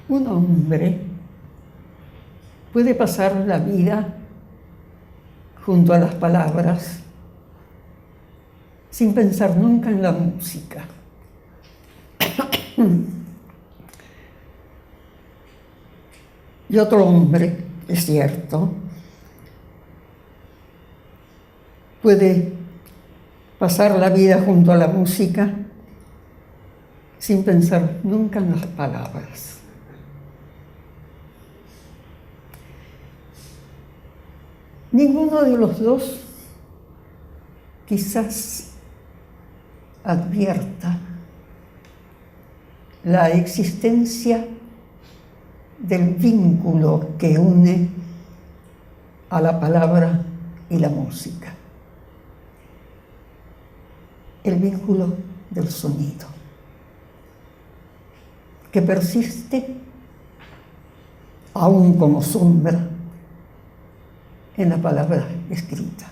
Un hombre puede pasar la vida junto a las palabras sin pensar nunca en la música. Y otro hombre, es cierto, puede pasar la vida junto a la música sin pensar nunca en las palabras. Ninguno de los dos quizás advierta la existencia del vínculo que une a la palabra y la música. El vínculo del sonido, que persiste aún como sombra en la palabra escrita.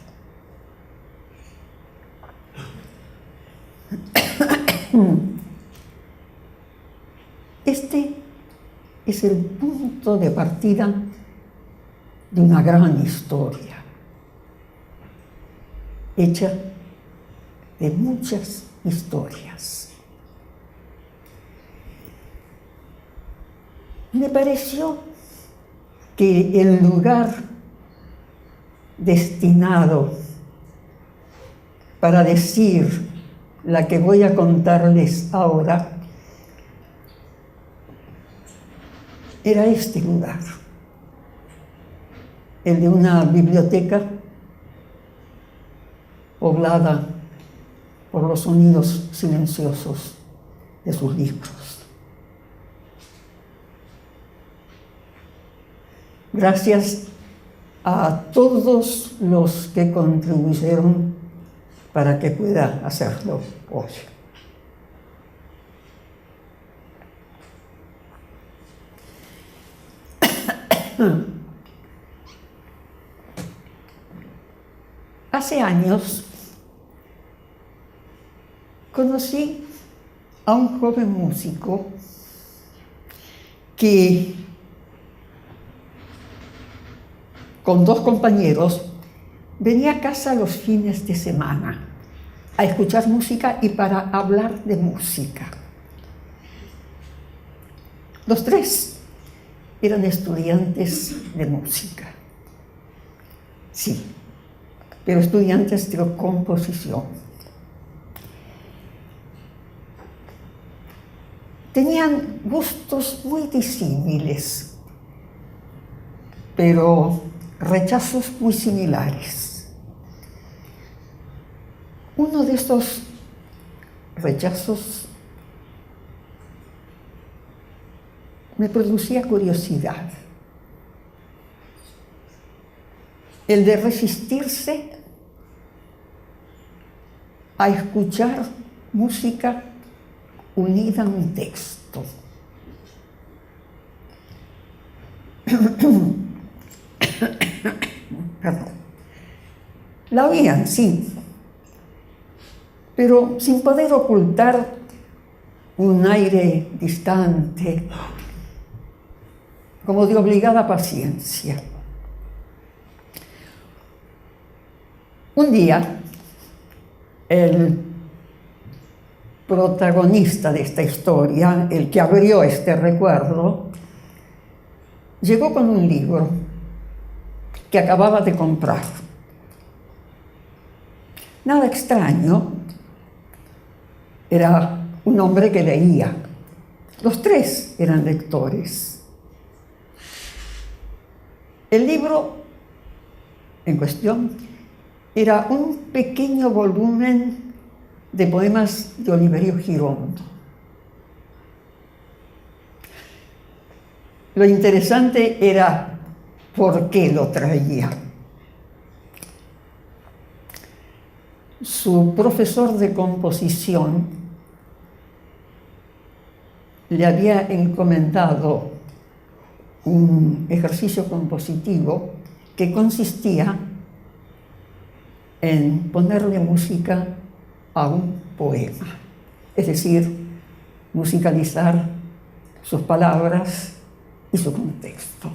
Este es el punto de partida de una gran historia, hecha de muchas historias. Me pareció que el lugar destinado para decir la que voy a contarles ahora era este lugar, el de una biblioteca poblada por los sonidos silenciosos de sus libros. Gracias a todos los que contribuyeron para que pueda hacerlo hoy. Hace años conocí a un joven músico que, con dos compañeros, venía a casa los fines de semana a escuchar música y para hablar de música. Los tres eran estudiantes de música. Sí, pero estudiantes de composición. Tenían gustos muy disímiles, pero rechazos muy similares. Uno de estos rechazos me producía curiosidad. El de resistirse a escuchar música unida a un texto. Perdón. La oían, sí, pero sin poder ocultar un aire distante, como de obligada paciencia. Un día, el protagonista de esta historia, el que abrió este recuerdo, llegó con un libro que acababa de comprar. Nada extraño, era un hombre que leía. Los tres eran lectores. El libro en cuestión era un pequeño volumen de poemas de Oliverio Girondo. Lo interesante era por qué lo traía. Su profesor de composición le había encomendado un ejercicio compositivo que consistía en ponerle música a un poema, es decir, musicalizar sus palabras y su contexto.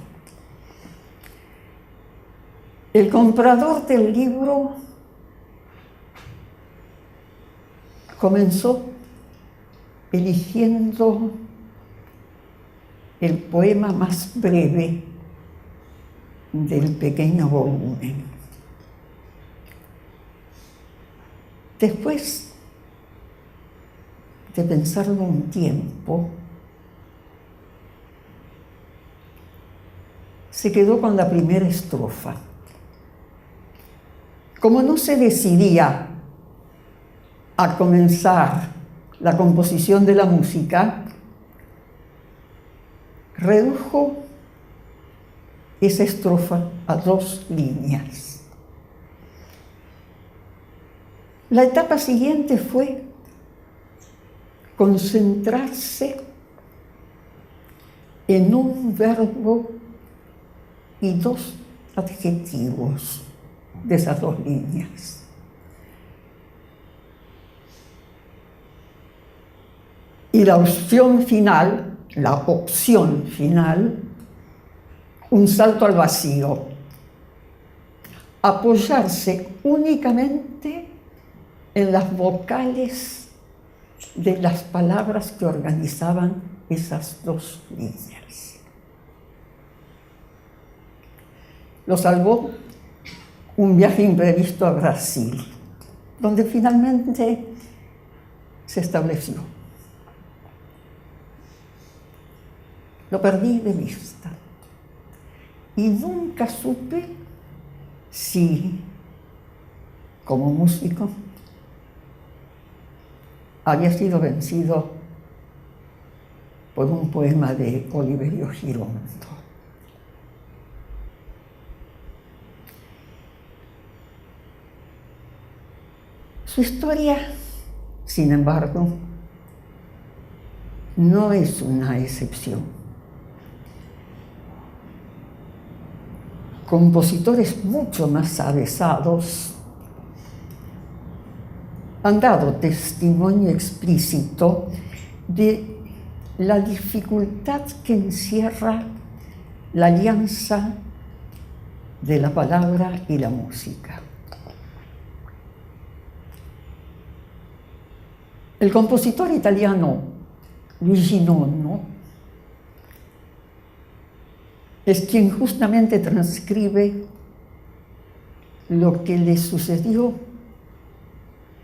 El comprador del libro comenzó eligiendo el poema más breve del pequeño volumen. Después de pensarlo un tiempo, se quedó con la primera estrofa. Como no se decidía a comenzar la composición de la música, redujo esa estrofa a 2 líneas. La etapa siguiente fue concentrarse en un verbo y 2 adjetivos de esas 2 líneas. Y la opción final, un salto al vacío, apoyarse únicamente en las vocales de las palabras que organizaban esas 2 líneas. Lo salvó un viaje imprevisto a Brasil, donde finalmente se estableció. Lo perdí de vista y nunca supe si, como músico, había sido vencido por un poema de Oliverio Girondo. Su historia, sin embargo, no es una excepción. Compositores mucho más avesados han dado testimonio explícito de la dificultad que encierra la alianza de la palabra y la música. El compositor italiano Luigi Nono es quien justamente transcribe lo que le sucedió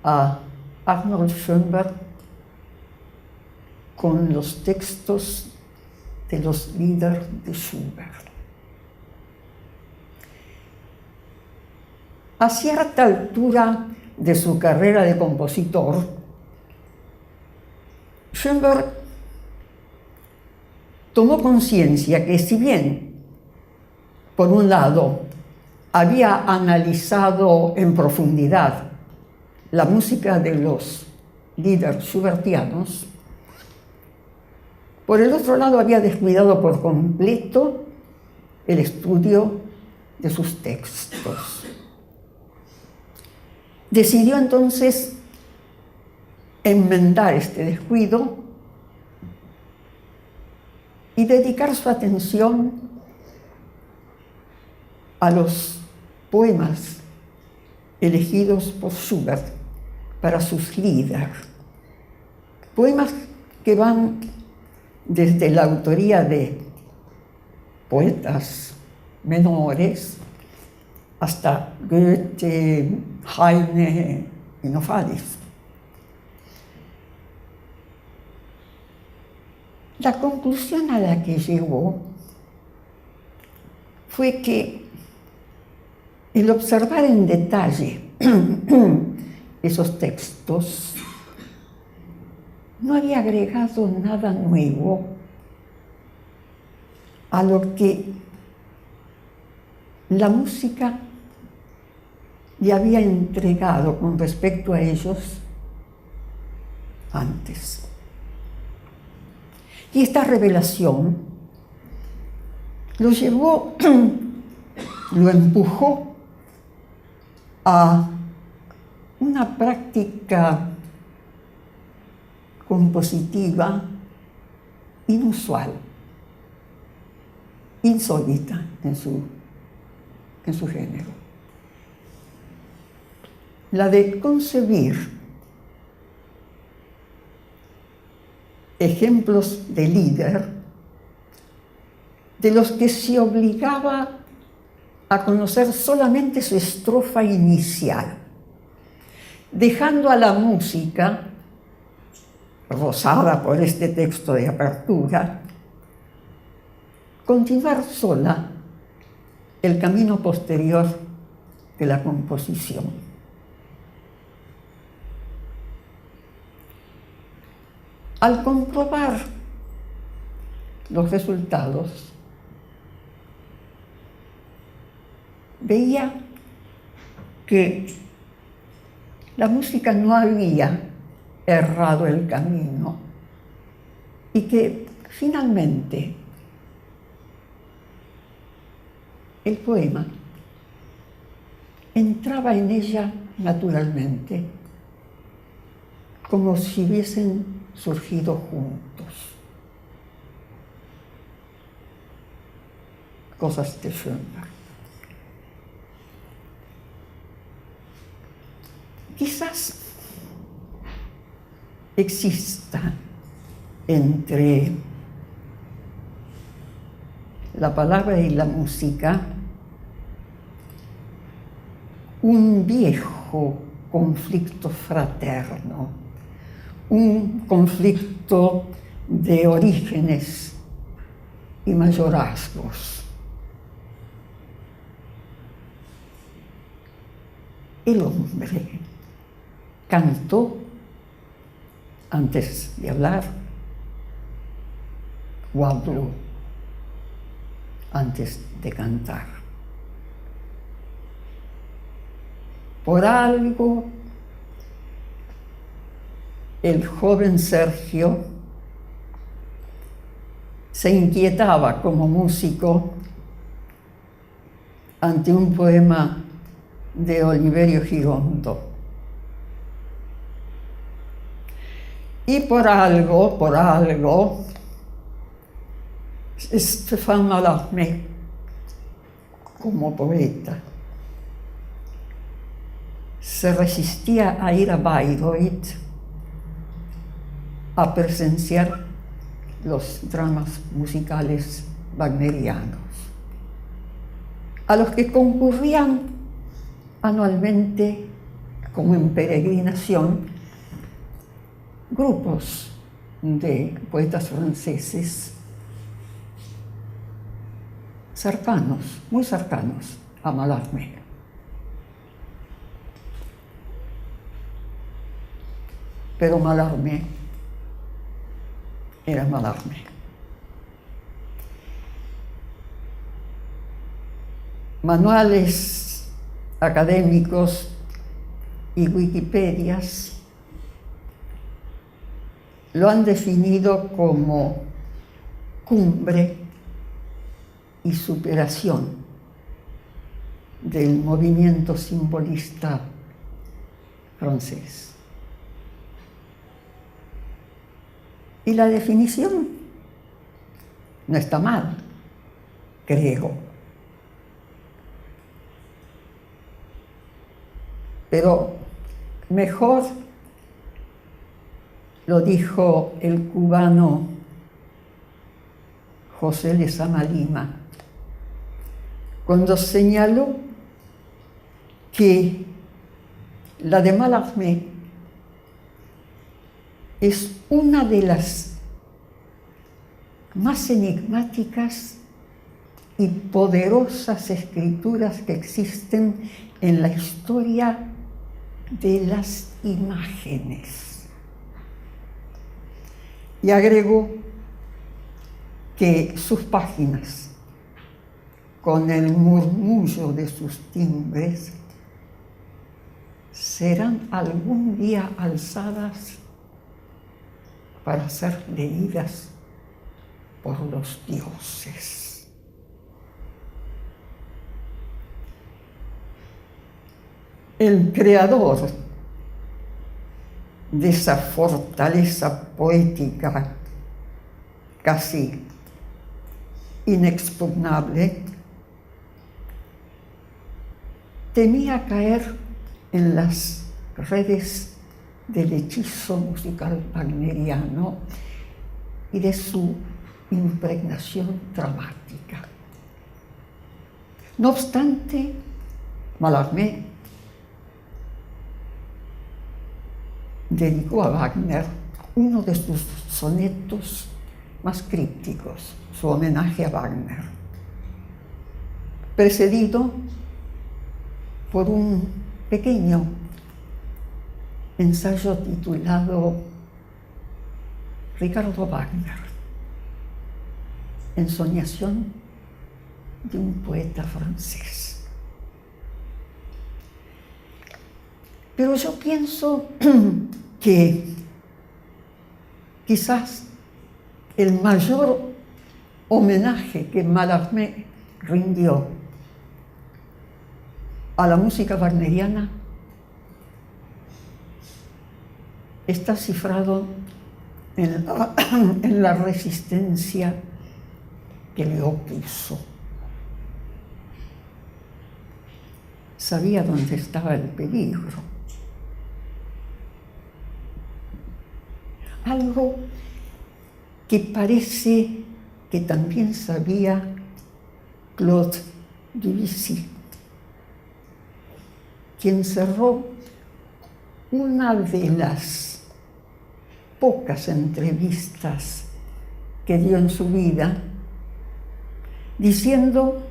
a Arnold Schoenberg con los textos de los Lieder de Schubert. A cierta altura de su carrera de compositor, Schoenberg tomó conciencia que si bien, por un lado, había analizado en profundidad la música de los Lieder schubertianos, por el otro lado había descuidado por completo el estudio de sus textos. Decidió entonces enmendar este descuido y dedicar su atención a los poemas elegidos por Schubert para sus Lieder. Poemas que van desde la autoría de poetas menores hasta Goethe, Heine y Novalis. La conclusión a la que llegó fue que el observar en detalle esos textos no había agregado nada nuevo a lo que la música le había entregado con respecto a ellos antes. Y esta revelación lo empujó a una práctica compositiva inusual. insólita en su género. La de concebir ejemplos de líder de los que se obligaba a conocer solamente su estrofa inicial, dejando a la música, rozada por este texto de apertura, continuar sola el camino posterior de la composición. Al comprobar los resultados, veía que la música no había errado el camino y que finalmente el poema entraba en ella naturalmente, como si hubiesen surgido juntos. Cosas de Schoenberg. Quizás exista entre la palabra y la música un viejo conflicto fraterno, un conflicto de orígenes y mayorazgos. El hombre cantó antes de hablar o habló antes de cantar. Por algo, el joven Sergio se inquietaba como músico ante un poema de Oliverio Gigondo. Y por algo, Stéphane Mallarmé, como poeta, se resistía a ir a Bayreuth a presenciar los dramas musicales wagnerianos, a los que concurrían anualmente, como en peregrinación, grupos de poetas franceses cercanos, muy cercanos a Mallarmé. Pero Mallarmé era Mallarmé. Manuales académicos y Wikipedias lo han definido como cumbre y superación del movimiento simbolista francés. Y la definición no está mal, creo. Pero mejor lo dijo el cubano José Lezama Lima, cuando señaló que la de Mallarmé es una de las más enigmáticas y poderosas escrituras que existen en la historia de las imágenes. Y agregó que sus páginas, con el murmullo de sus timbres, serán algún día alzadas para ser leídas por los dioses. El creador de esa fortaleza poética casi inexpugnable, temía caer en las redes del hechizo musical wagneriano y de su impregnación dramática. No obstante, Mallarmé dedicó a Wagner uno de sus sonetos más crípticos, su homenaje a Wagner, precedido por un pequeño ensayo titulado Ricardo Wagner, ensoñación de un poeta francés. Pero yo pienso que quizás el mayor homenaje que Mallarmé rindió a la música wagneriana está cifrado en la resistencia que le opuso. Sabía dónde estaba el peligro. Algo que parece que también sabía Claude Debussy, quien cerró una de las pocas entrevistas que dio en su vida diciendo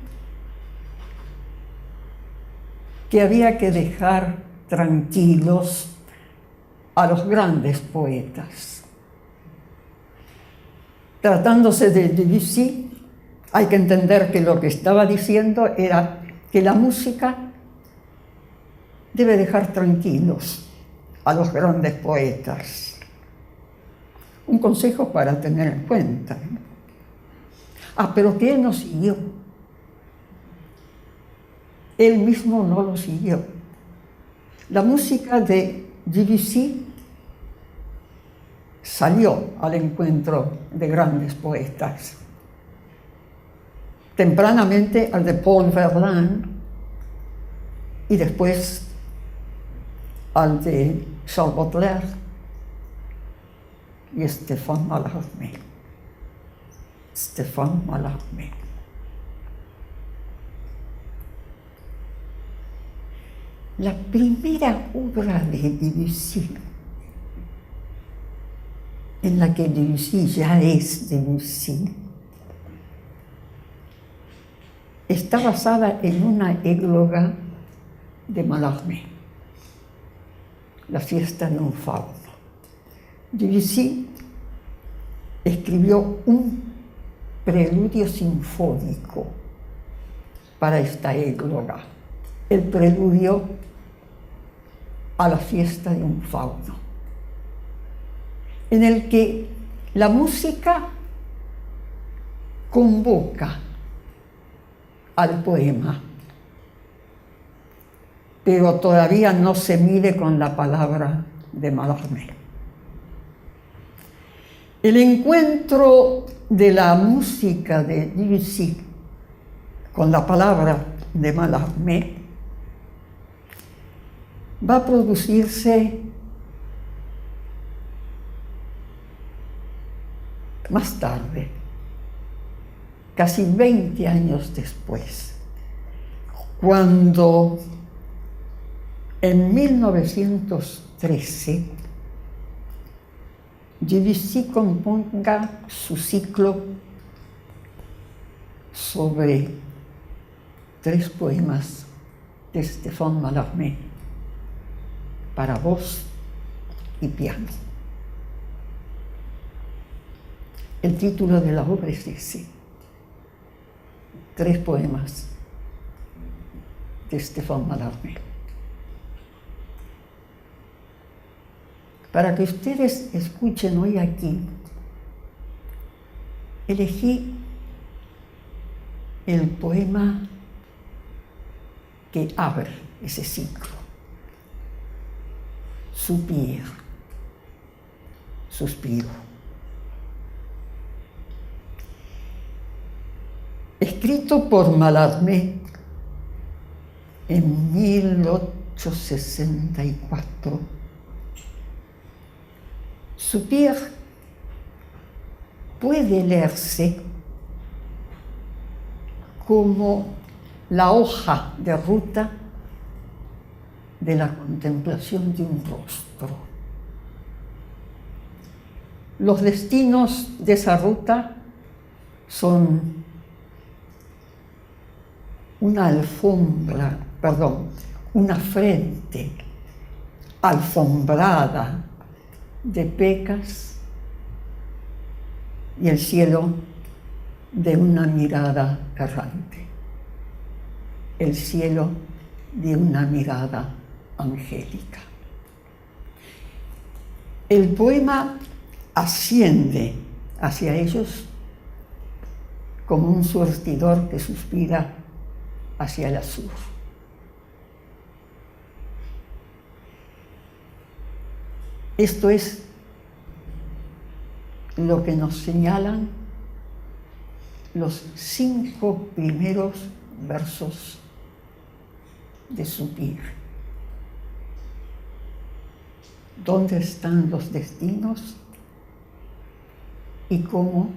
que había que dejar tranquilos a los grandes poetas. Tratándose de Debussy, hay que entender que lo que estaba diciendo era que la música debe dejar tranquilos a los grandes poetas. Un consejo para tener en cuenta, ¿no? Pero que él no siguió. Él mismo no lo siguió. La música de Debussy salió al encuentro de grandes poetas. Tempranamente al de Paul Verlaine y después al de Charles Baudelaire y Stéphane Mallarmé. Stéphane Mallarmé. La primera obra de Debussy, en la que Debussy ya es Debussy, está basada en una égloga de Mallarmé, La fiesta de un fauno. Debussy escribió un preludio sinfónico para esta égloga, el preludio a la fiesta de un fauno, en el que la música convoca al poema, pero todavía no se mide con la palabra de Mallarmé. El encuentro de la música de Debussy con la palabra de Mallarmé va a producirse más tarde, casi 20 años después, cuando en 1913 Debussy componga su ciclo sobre 3 poemas de Stéphane Mallarmé para voz y piano. El título de la obra es ese: 3 poemas de Stéphane Mallarmé. Para que ustedes escuchen hoy aquí, elegí el poema que abre ese ciclo. Soupir, suspiro. escrito por Mallarmé en 1864. Soupir puede leerse como la hoja de ruta de la contemplación de un rostro. Los destinos de esa ruta son una frente alfombrada de pecas y el cielo de una mirada errante, el cielo de una mirada angélica. El poema asciende hacia ellos como un surtidor que suspira hacia el azul. Esto es lo que nos señalan los 5 primeros versos de Soupir. ¿Dónde están los destinos y cómo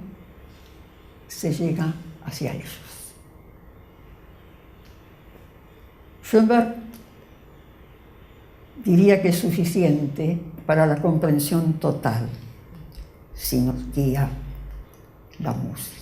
se llega hacia ellos? Schoenberg diría que es suficiente para la comprensión total si nos guía la música.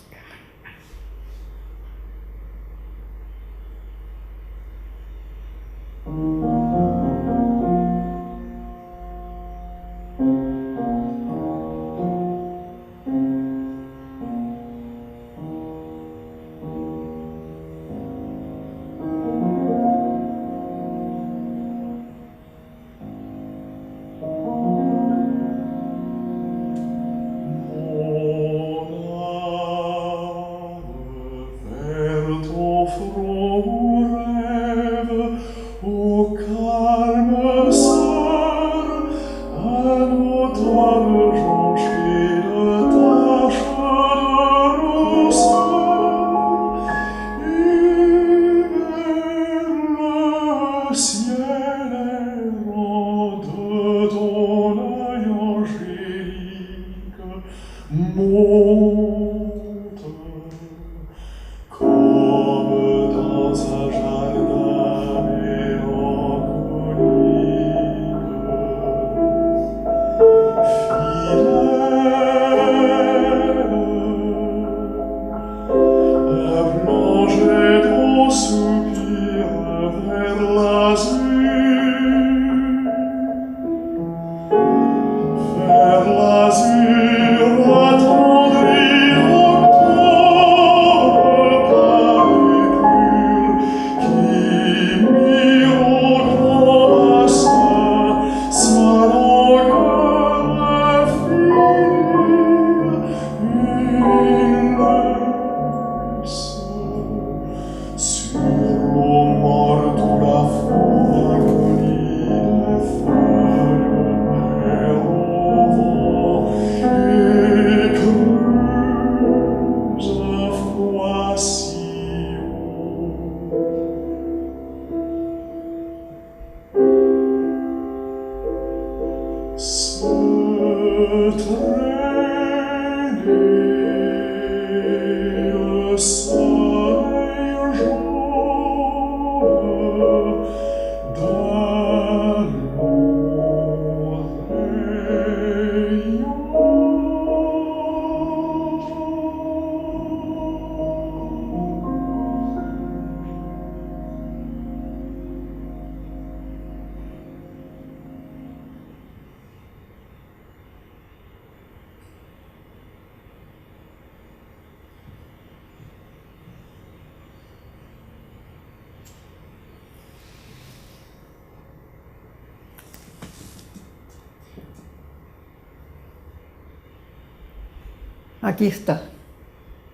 Aquí está,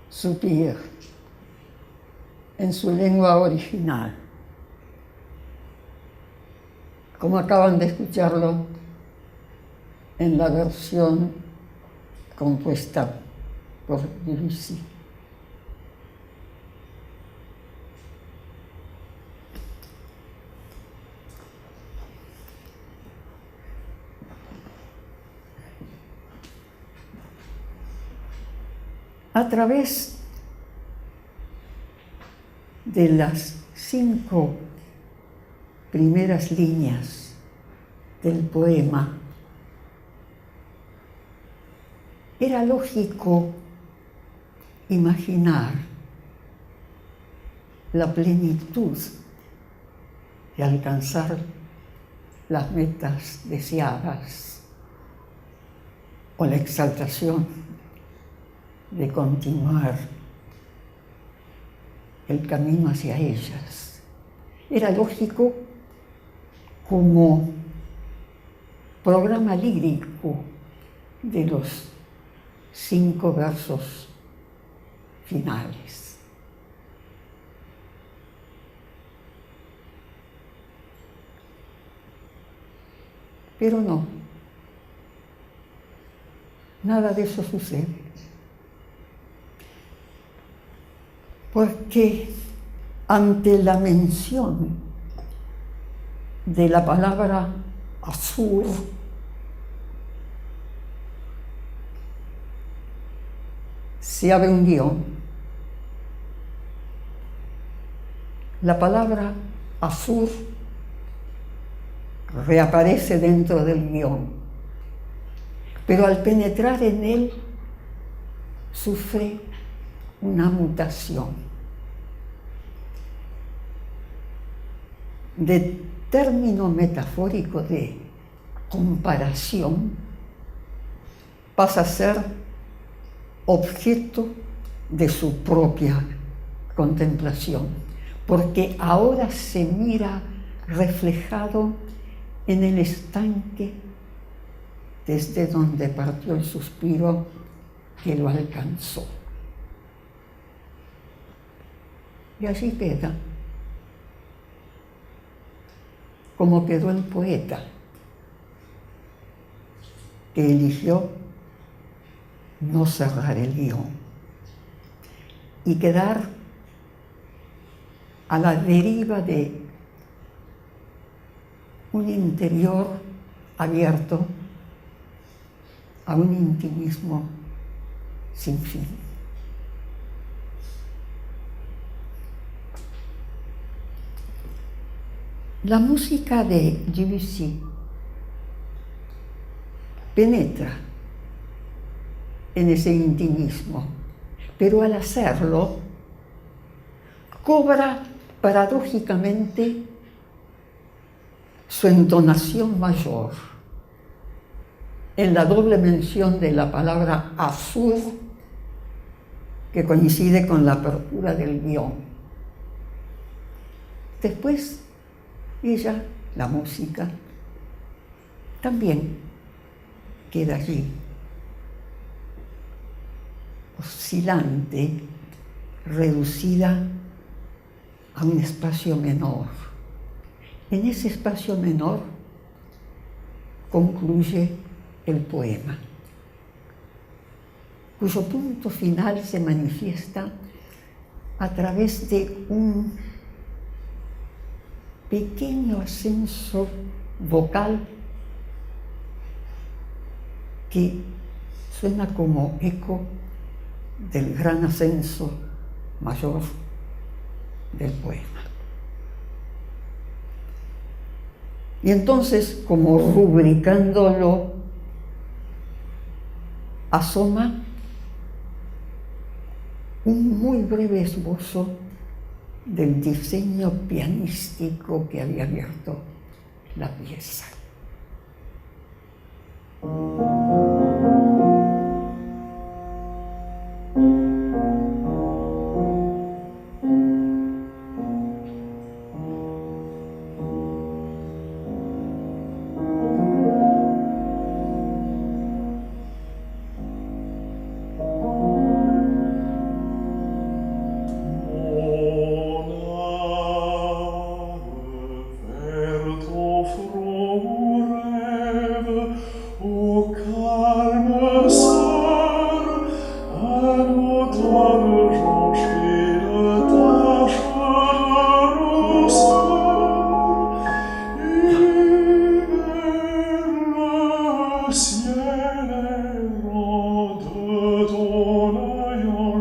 Soupir, en su lengua original, como acaban de escucharlo en la versión compuesta por Debussy. A través de las 5 primeras líneas del poema, era lógico imaginar la plenitud de alcanzar las metas deseadas o la exaltación de continuar el camino hacia ellas. Era lógico como programa lírico de los 5 versos finales. Pero no, nada de eso sucede. Porque ante la mención de la palabra azul, se abre un guión. La palabra azul reaparece dentro del guión, pero al penetrar en él sufre una mutación. De término metafórico de comparación pasa a ser objeto de su propia contemplación, porque ahora se mira reflejado en el estanque desde donde partió el suspiro que lo alcanzó. Y allí queda, como quedó el poeta, que eligió no cerrar el guión y quedar a la deriva de un interior abierto a un intimismo sin fin. La música de Debussy penetra en ese intimismo, pero al hacerlo cobra paradójicamente su entonación mayor en la doble mención de la palabra azul que coincide con la apertura del guión. Después, ella, la música, también queda allí, oscilante, reducida a un espacio menor. En ese espacio menor concluye el poema, cuyo punto final se manifiesta a través de un pequeño ascenso vocal que suena como eco del gran ascenso mayor del poema. Y entonces, como rubricándolo, asoma un muy breve esbozo del diseño pianístico que había abierto la pieza. ciel de ton œil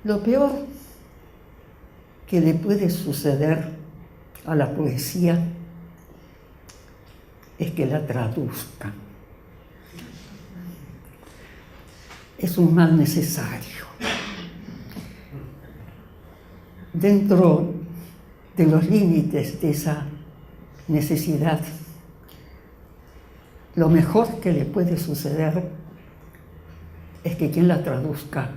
Lo peor que le puede suceder a la poesía es que la traduzcan. Es un mal necesario. Dentro de los límites de esa necesidad, lo mejor que le puede suceder es que quien la traduzca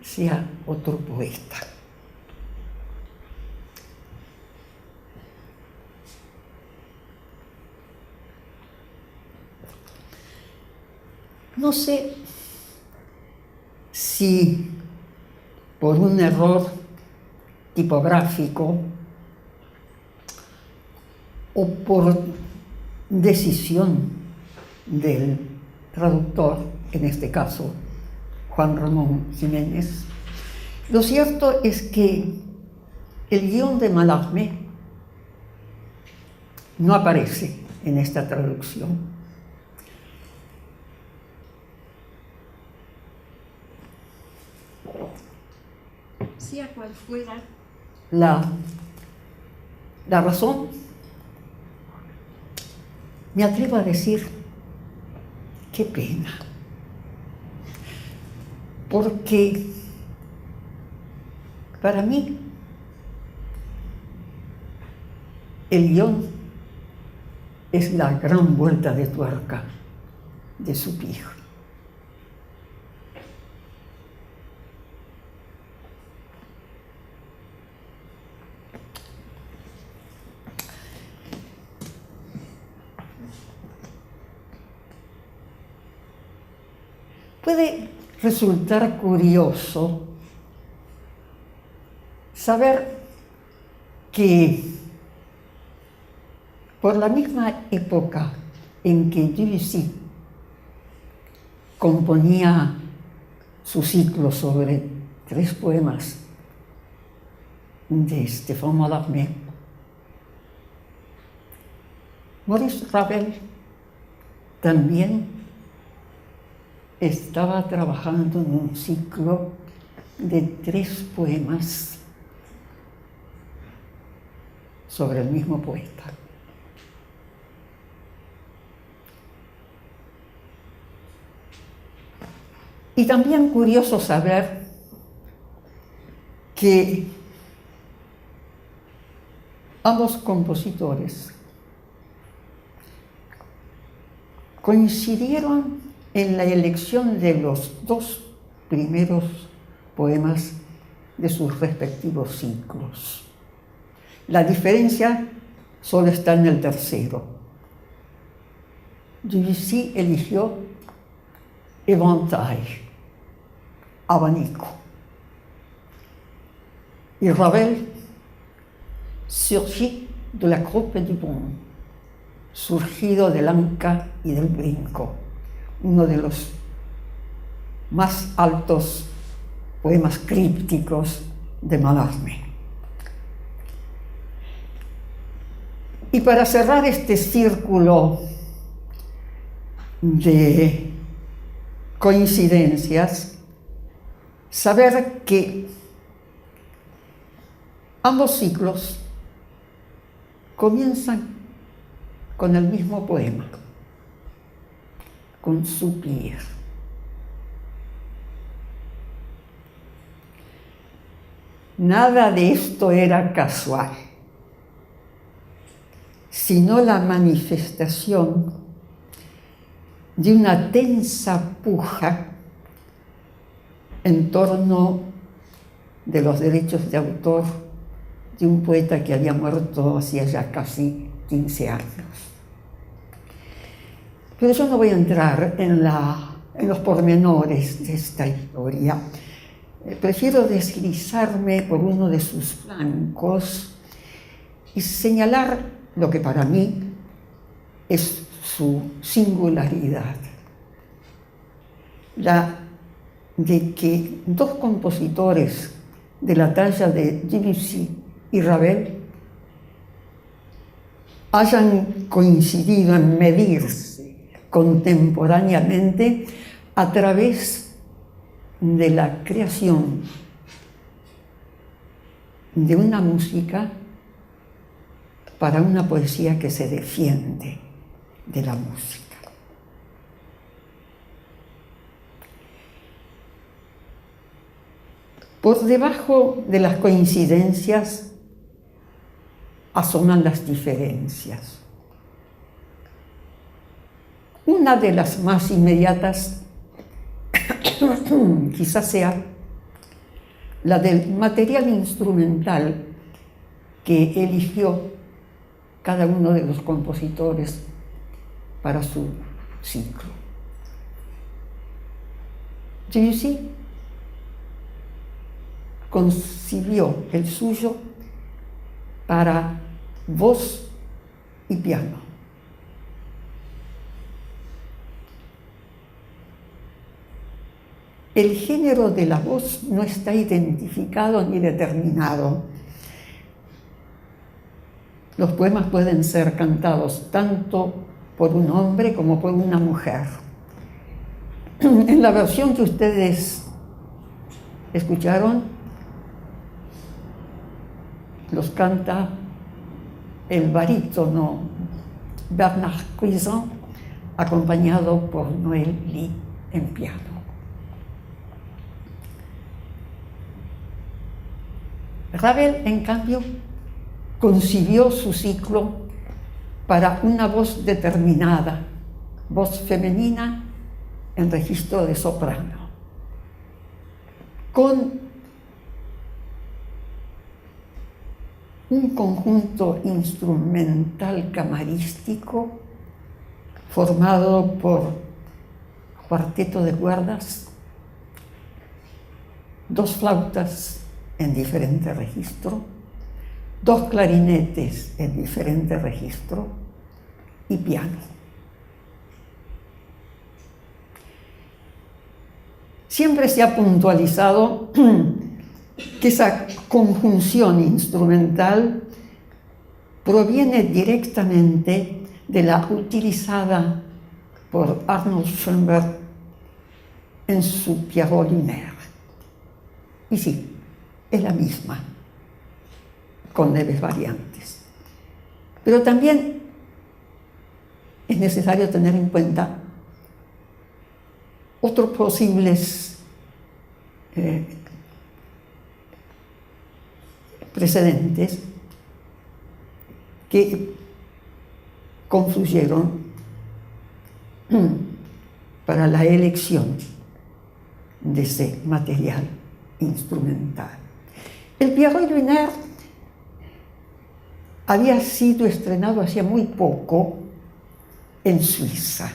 sea otro poeta. No sé si por un error tipográfico o por decisión del traductor, en este caso Juan Ramón Jiménez, lo cierto es que el guión de Mallarmé no aparece en esta traducción. Sea cual fuera la razón, me atrevo a decir, qué pena, porque para mí el guión es la gran vuelta de tuerca de su hijo. Puede resultar curioso saber que por la misma época en que Debussy componía su ciclo sobre 3 poemas de Stéphane Mallarmé, Maurice Ravel también estaba trabajando en un ciclo de 3 poemas sobre el mismo poeta. Y también curioso saber que ambos compositores coincidieron en la elección de los 2 primeros poemas de sus respectivos ciclos. La diferencia solo está en el tercero. Debussy eligió éventail, abanico. Y Ravel surgit de la croupe du bond, surgido del anca y del brinco, uno de los más altos poemas crípticos de Mallarmé. Y para cerrar este círculo de coincidencias, saber que ambos ciclos comienzan con el mismo poema, con Soupir. Nada de esto era casual, sino la manifestación de una tensa puja en torno de los derechos de autor de un poeta que había muerto hacía ya casi 15 años. Pero yo no voy a entrar en los pormenores de esta historia. Prefiero deslizarme por uno de sus flancos y señalar lo que para mí es su singularidad. La de que dos compositores de la talla de Debussy y Ravel hayan coincidido en medirse contemporáneamente a través de la creación de una música para una poesía que se defiende de la música. Por debajo de las coincidencias asoman las diferencias. Una de las más inmediatas quizás sea la del material instrumental que eligió cada uno de los compositores para su ciclo. Debussy concibió el suyo para voz y piano. El género de la voz no está identificado ni determinado. Los poemas pueden ser cantados tanto por un hombre como por una mujer. En la versión que ustedes escucharon, los canta el barítono Bernard Cuizan, acompañado por Noël Lee en piano. Ravel, en cambio, concibió su ciclo para una voz determinada, voz femenina en registro de soprano, con un conjunto instrumental camarístico formado por cuarteto de cuerdas, dos flautas en diferente registro, dos clarinetes en diferente registro y piano. Siempre se ha puntualizado que esa conjunción instrumental proviene directamente de la utilizada por Arnold Schoenberg en su Pierrot Lunaire. Y sí, es la misma, con leves variantes. Pero también es necesario tener en cuenta otros posibles precedentes que confluyeron para la elección de ese material instrumental. El Pierrot Lunaire había sido estrenado hacía muy poco en Suiza.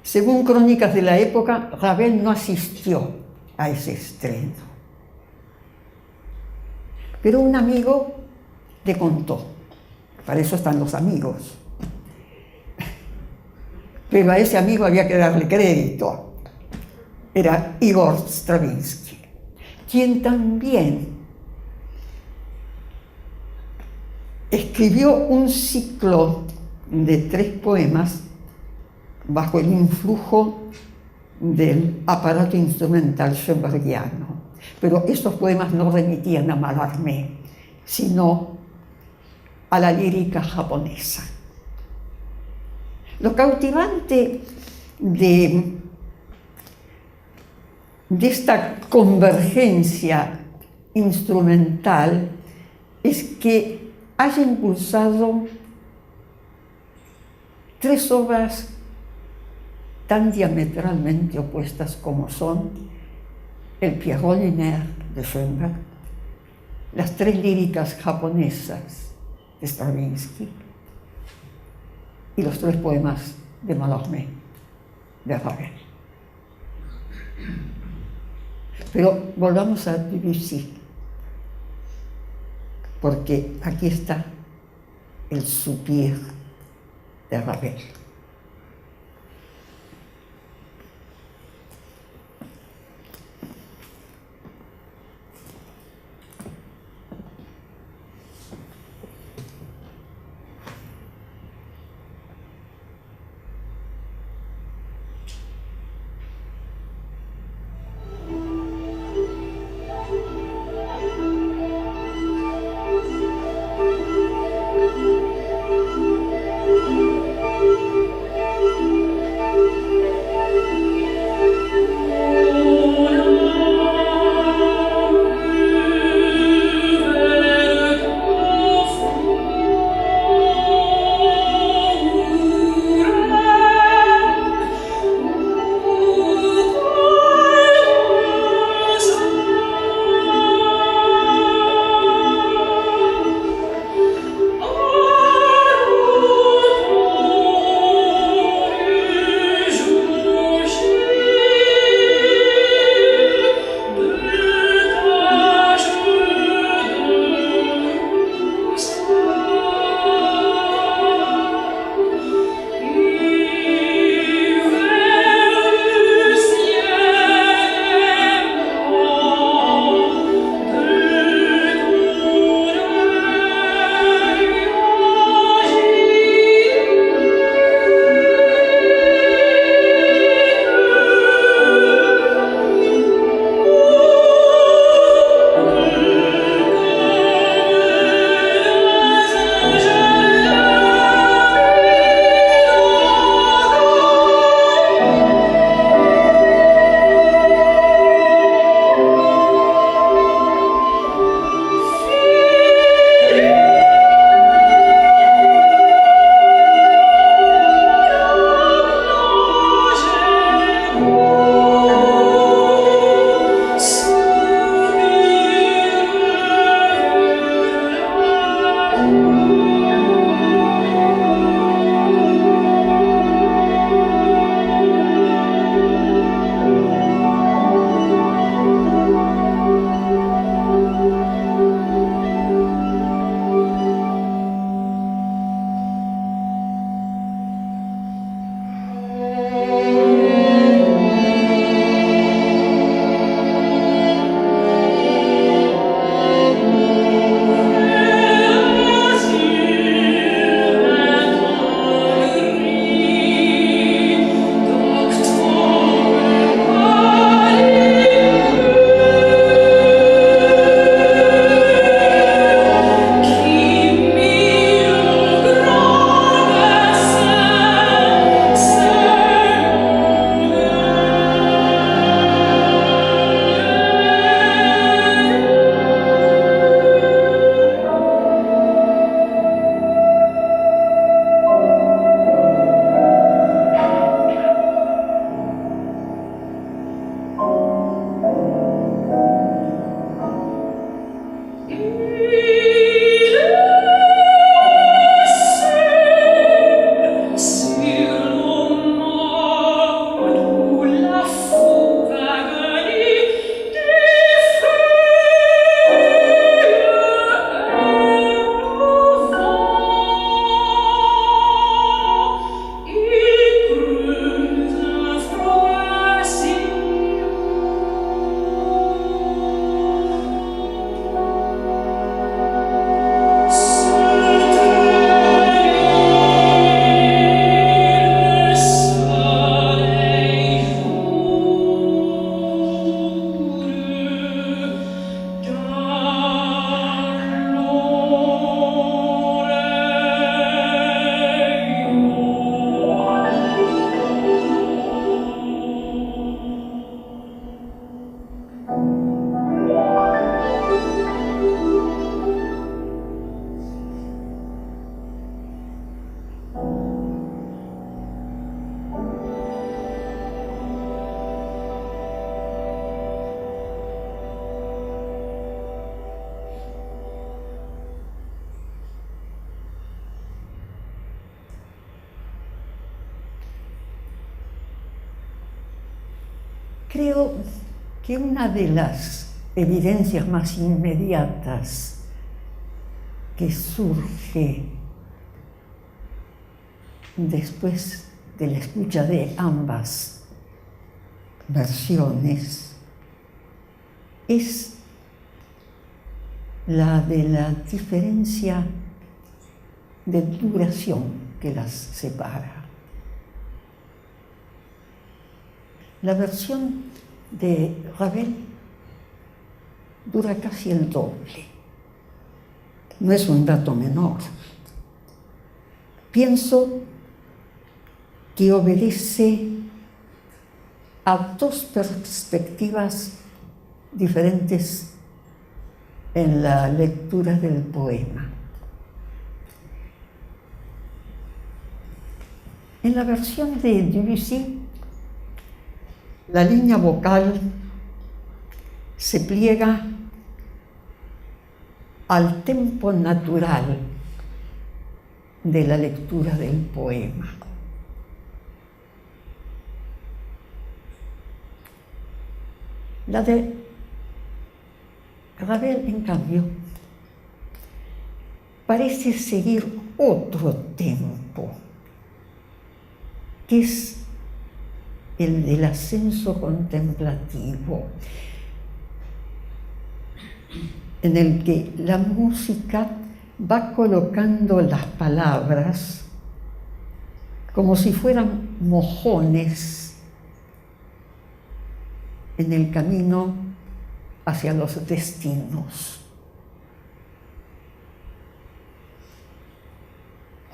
Según crónicas de la época, Ravel no asistió a ese estreno. Pero un amigo le contó, para eso están los amigos. Pero a ese amigo había que darle crédito. Era Igor Stravinsky, quien también escribió un ciclo de 3 poemas bajo el influjo del aparato instrumental schoenbergiano. Pero estos poemas no remitían a Mallarmé, sino a la lírica japonesa. Lo cautivante de esta convergencia instrumental es que haya impulsado 3 obras tan diametralmente opuestas como son el Pierrot Lunaire de Schoenberg, las 3 líricas japonesas de Stravinsky y los 3 poemas de Mallarmé de Ravel. Pero volvamos a Debussy, porque aquí está el Soupir de Ravel. creo que una de las evidencias más inmediatas que surge después de la escucha de ambas versiones es la de la diferencia de duración que las separa. La versión de Ravel dura casi el doble. No es un dato menor. Pienso que obedece a dos perspectivas diferentes en la lectura del poema. En la versión de Debussy, la línea vocal se pliega al tempo natural de la lectura del poema. La de Ravel, en cambio, parece seguir otro tempo, que es el del ascenso contemplativo, en el que la música va colocando las palabras como si fueran mojones en el camino hacia los destinos.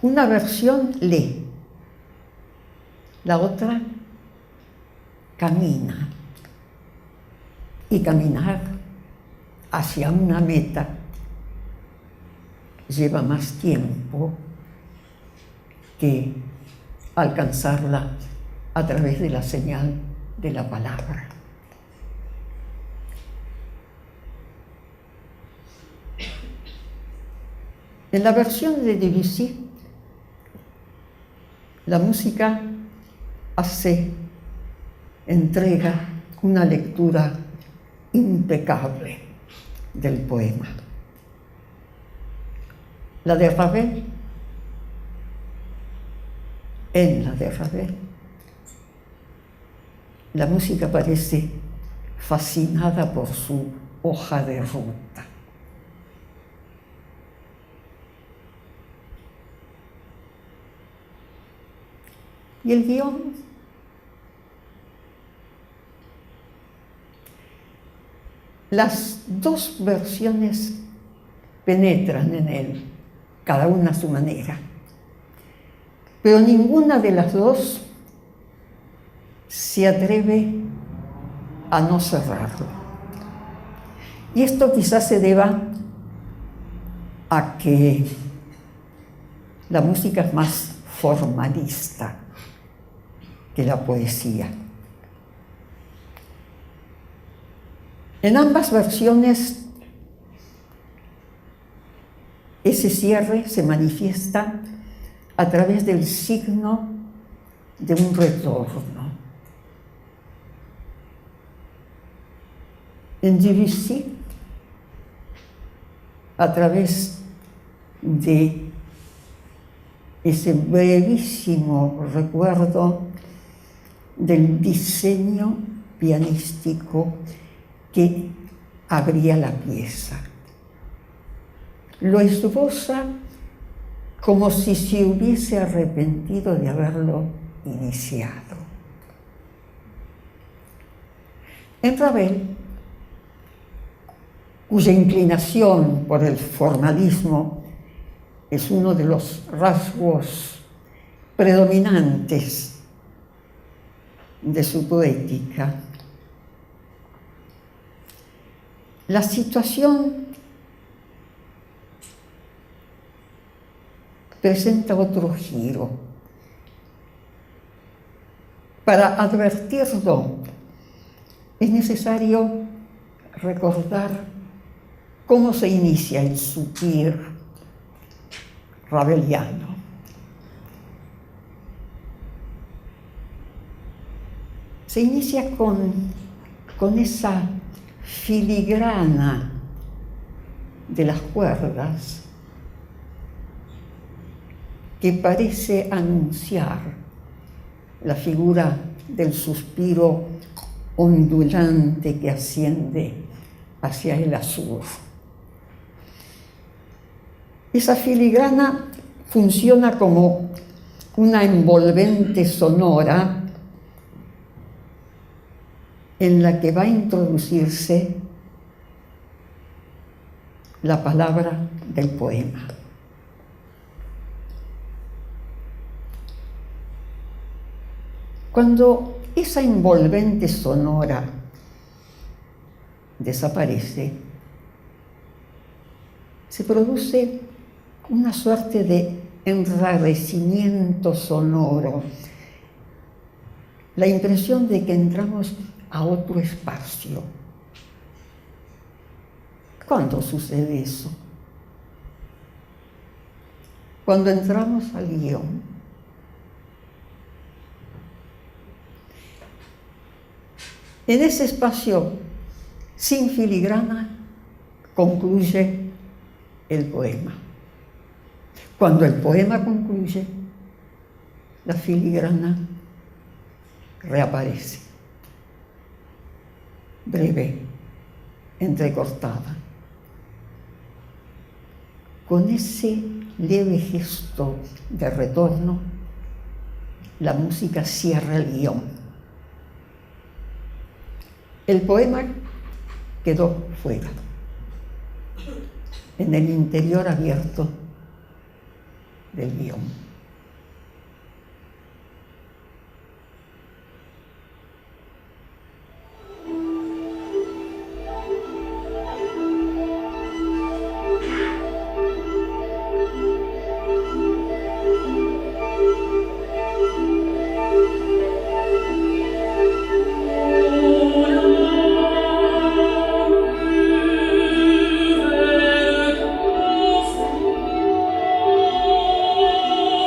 Una versión lee, la otra camina, y caminar hacia una meta lleva más tiempo que alcanzarla a través de la señal de la palabra. En la versión de Debussy, la música entrega una lectura impecable del poema. En la de Ravel, la música parece fascinada por su hoja de ruta. Y el guión las dos versiones penetran en él, cada una a su manera, pero ninguna de las dos se atreve a no cerrarlo. Y esto quizás se deba a que la música es más formalista que la poesía. En ambas versiones, ese cierre se manifiesta a través del signo de un retorno. En Debussy, a través de ese brevísimo recuerdo del diseño pianístico que abría la pieza. Lo esboza como si se hubiese arrepentido de haberlo iniciado. En Ravel, cuya inclinación por el formalismo es uno de los rasgos predominantes de su poética, la situación presenta otro giro. Para advertirlo, es necesario recordar cómo se inicia el subir raveliano. Se inicia con con esa filigrana de las cuerdas que parece anunciar la figura del suspiro ondulante que asciende hacia el azul. Esa filigrana funciona como una envolvente sonora en la que va a introducirse la palabra del poema. Cuando esa envolvente sonora desaparece, se produce una suerte de enrarecimiento sonoro, la impresión de que entramos a otro espacio. ¿Cuándo sucede eso? Cuando entramos al guión. En ese espacio sin filigrana concluye el poema. Cuando el poema concluye, la filigrana reaparece, breve, entrecortada. Con ese leve gesto de retorno, la música cierra el guión. El poema quedó fuera, en el interior abierto del guión. Oh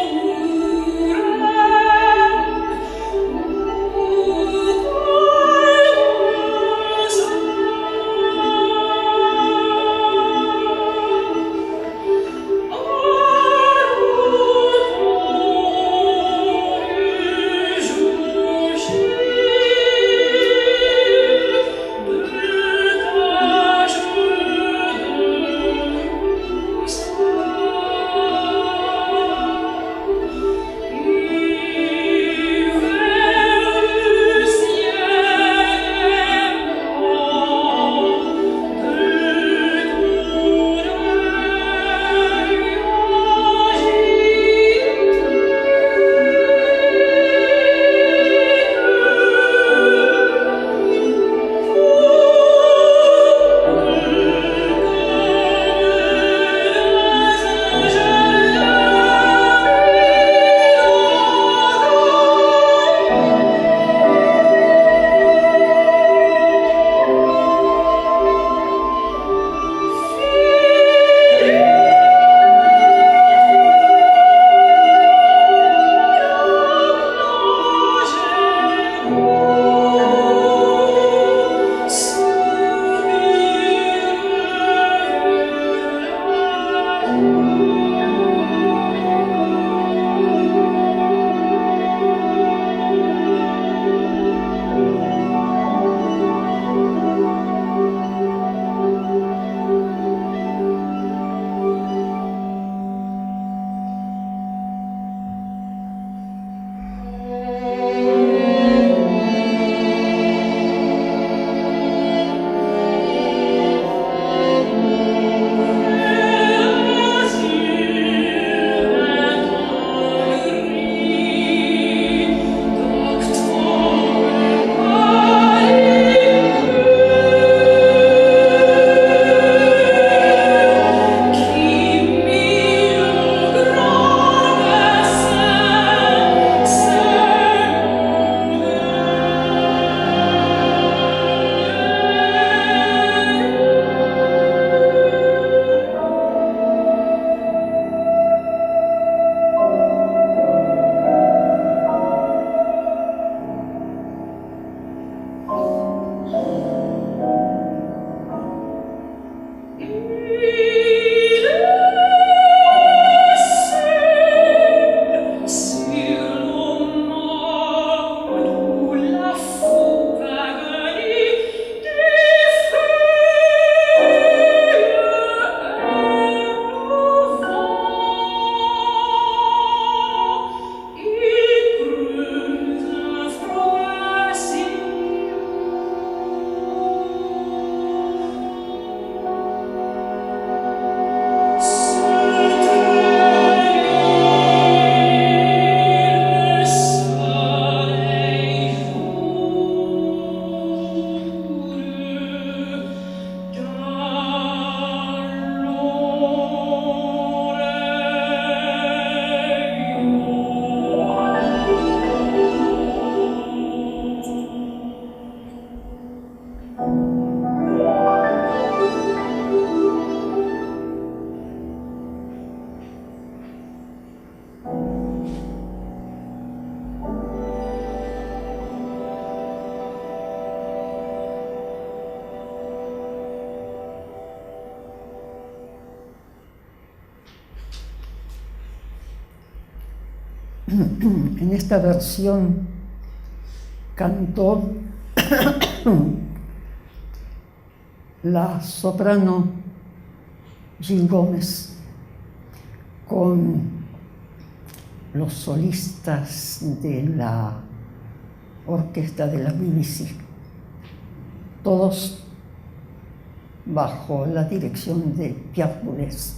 En esta versión cantó la soprano Gil Gómez con los solistas de la orquesta de la BBC, todos bajo la dirección de Pierre Boulez.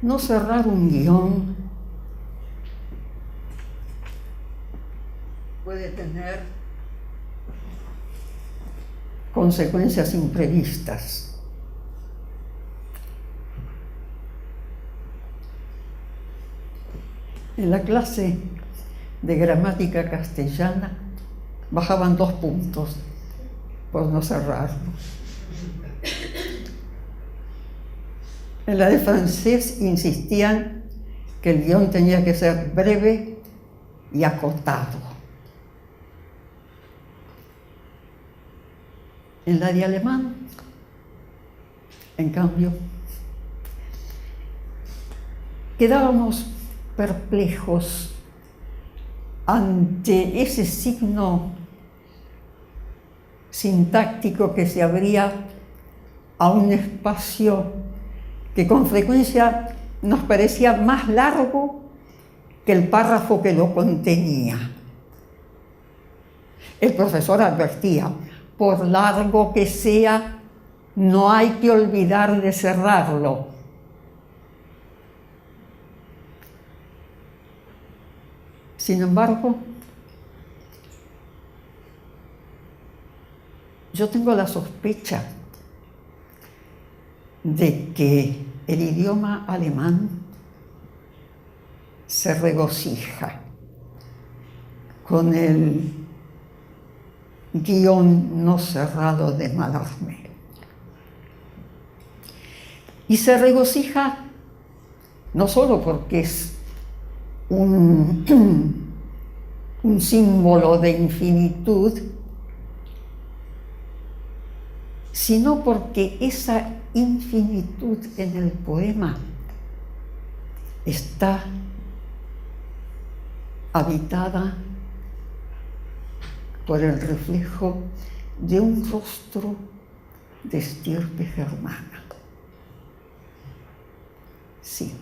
No cerrar un guión puede tener consecuencias imprevistas. En la clase de gramática castellana bajaban 2 puntos por no cerrarlo. En la de francés insistían que el guión tenía que ser breve y acotado. En la de alemán, en cambio, quedábamos perplejos ante ese signo sintáctico que se abría a un espacio que con frecuencia nos parecía más largo que el párrafo que lo contenía. El profesor advertía: por largo que sea, no hay que olvidar de cerrarlo. Sin embargo, yo tengo la sospecha de que el idioma alemán se regocija con el guión no cerrado de Mallarmé. Y se regocija no solo porque es un símbolo de infinitud, sino porque esa infinitud en el poema está habitada por el reflejo de un rostro de estirpe germana. Sí.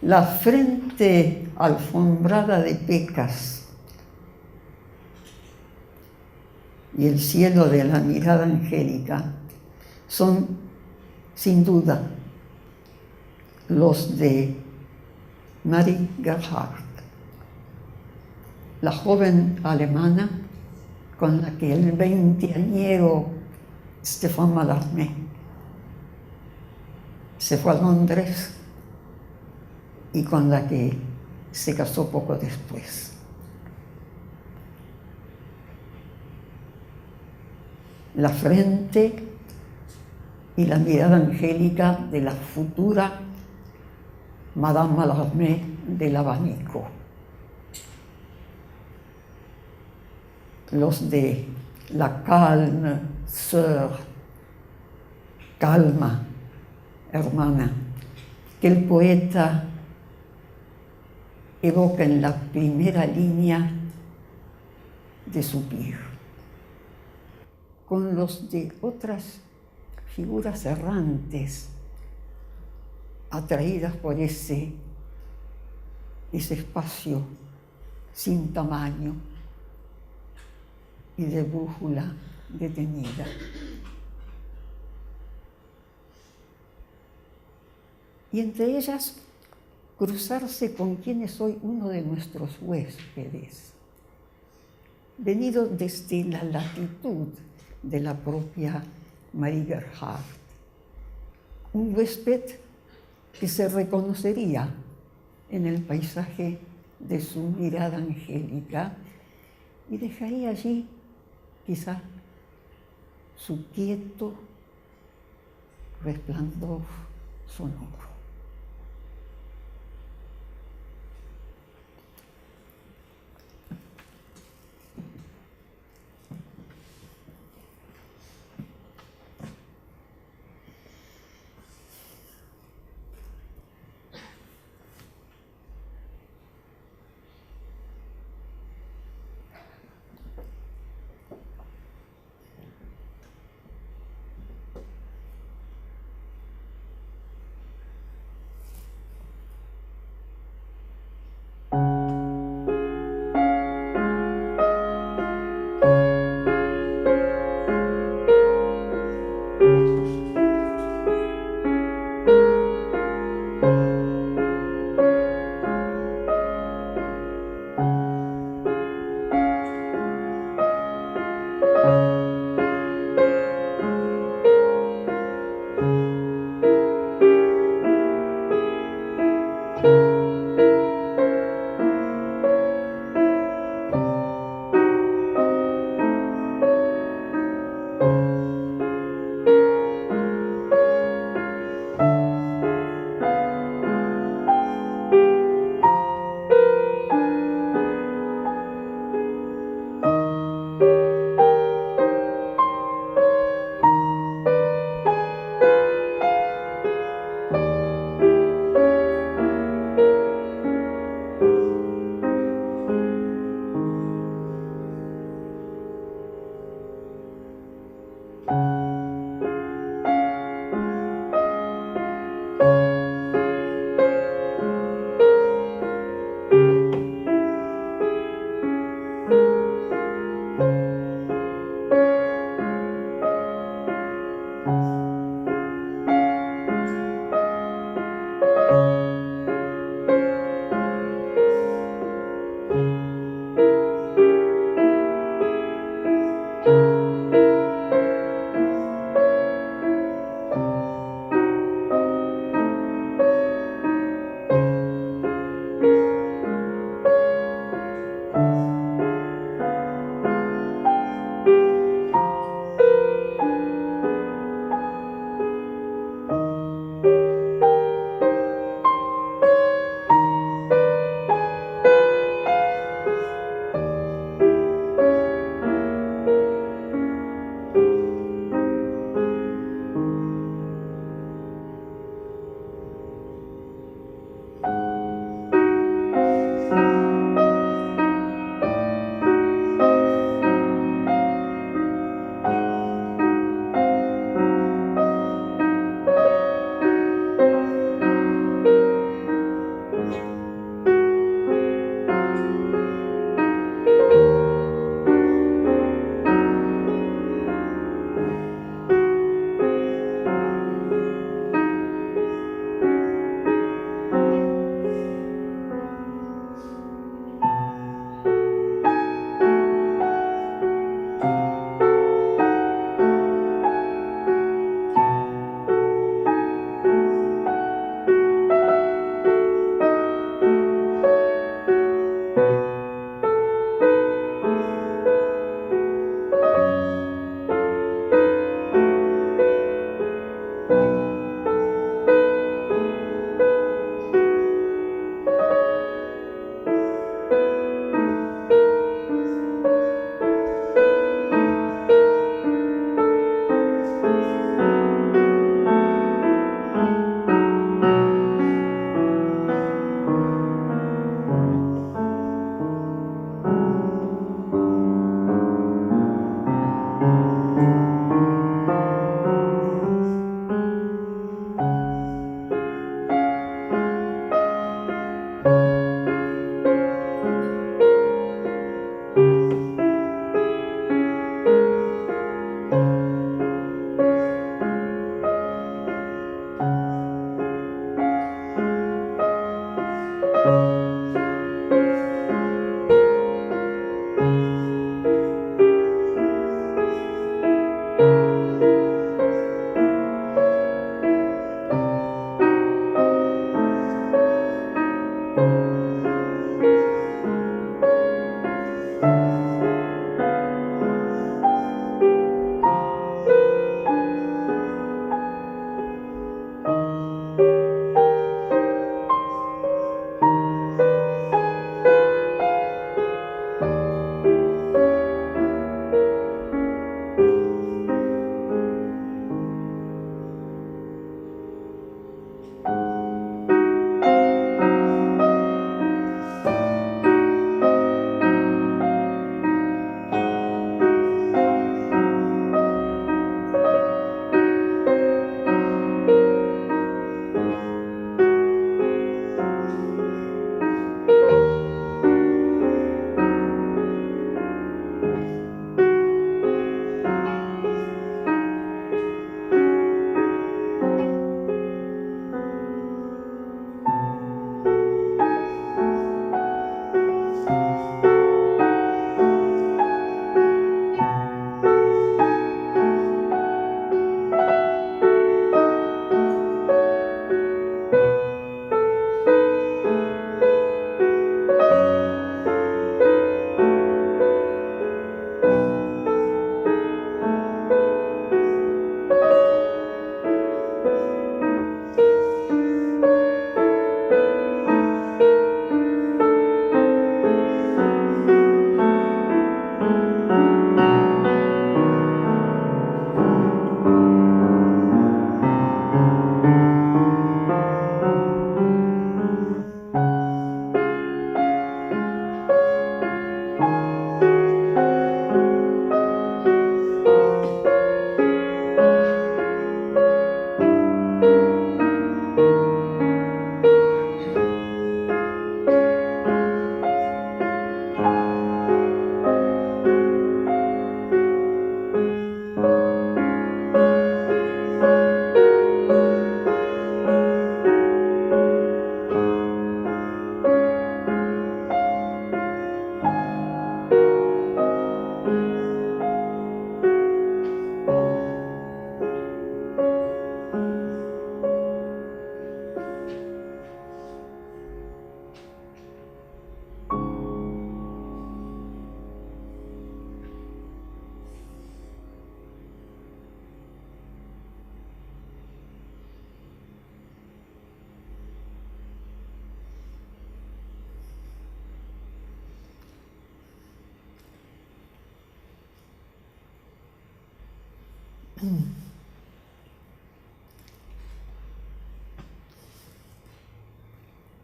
La frente alfombrada de pecas y el cielo de la mirada angélica son, sin duda, los de Marie Gerhardt, la joven alemana con la que el 20añero Stéphane Mallarmé se fue a Londres y con la que se casó poco después. La frente y la mirada angélica de la futura Madame Mallarmé del abanico. Los de la calme sœur, calma hermana, que el poeta evoca en la primera línea de su Pir. Con los de otras figuras errantes, atraídas por ese espacio sin tamaño y de brújula detenida. Y entre ellas, cruzarse con quien es hoy uno de nuestros huéspedes, venido desde la latitud de la propia Marie Gerhardt, un huésped que se reconocería en el paisaje de su mirada angélica y dejaría allí quizá su quieto resplandor sonoro.